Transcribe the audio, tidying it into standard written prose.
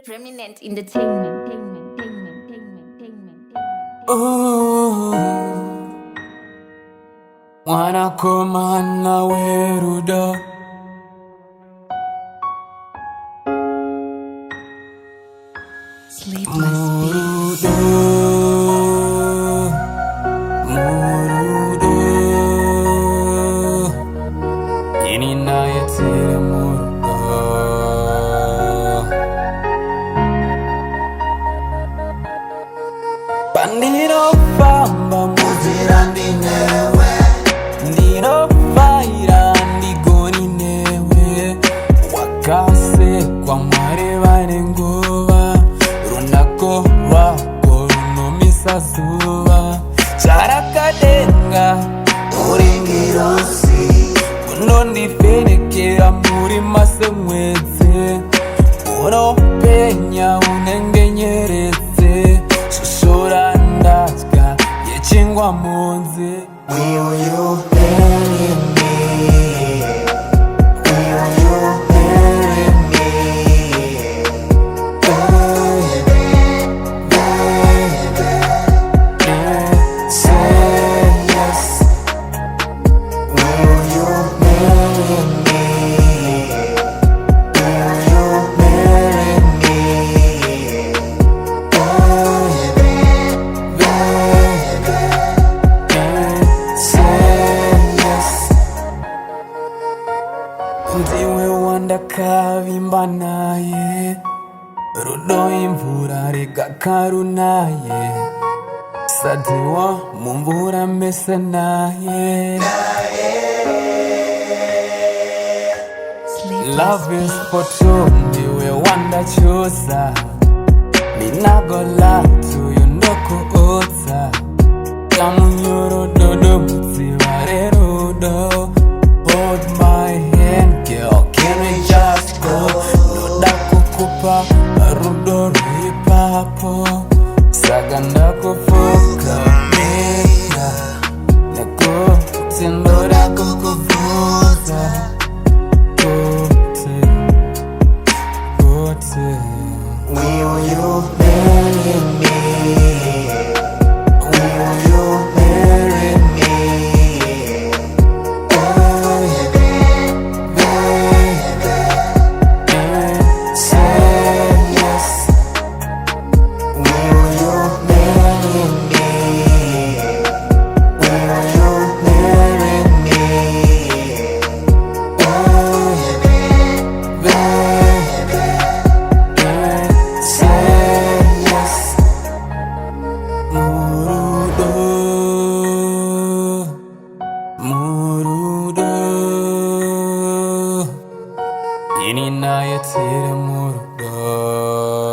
Prominent entertainment. Oh, wanakomana werudo murudo murudo yini naye tire murudo bandino famba muzira ndinewe ndino faira ndigoni newe wakase kwa mware vanenguva runako rwako runomisa zuva charakadenga uringirosi unondifenekera muri masemwedze unopenya unenge nyeretse shoshora ndatya yechingwa munze. Will you marry me? Will you marry me? Baby, say yes. Will you marry me? Will you marry me? Ndiwe wandakavimba naye rudo imvura rigakaru naye sadiwa mumvura mese naye. Love is for two, ndiwe wandachusa ninagola tuyo ndokuota kamunyoro dodo mutsivare rudo. Hold my hand, girl, can we just go? Noda kukupa rudo ripapo saganda kufuka meka nako tindora kukuvuta kote kote. Will you marry me? Will you marry me? Murudo yini naye tire murudo.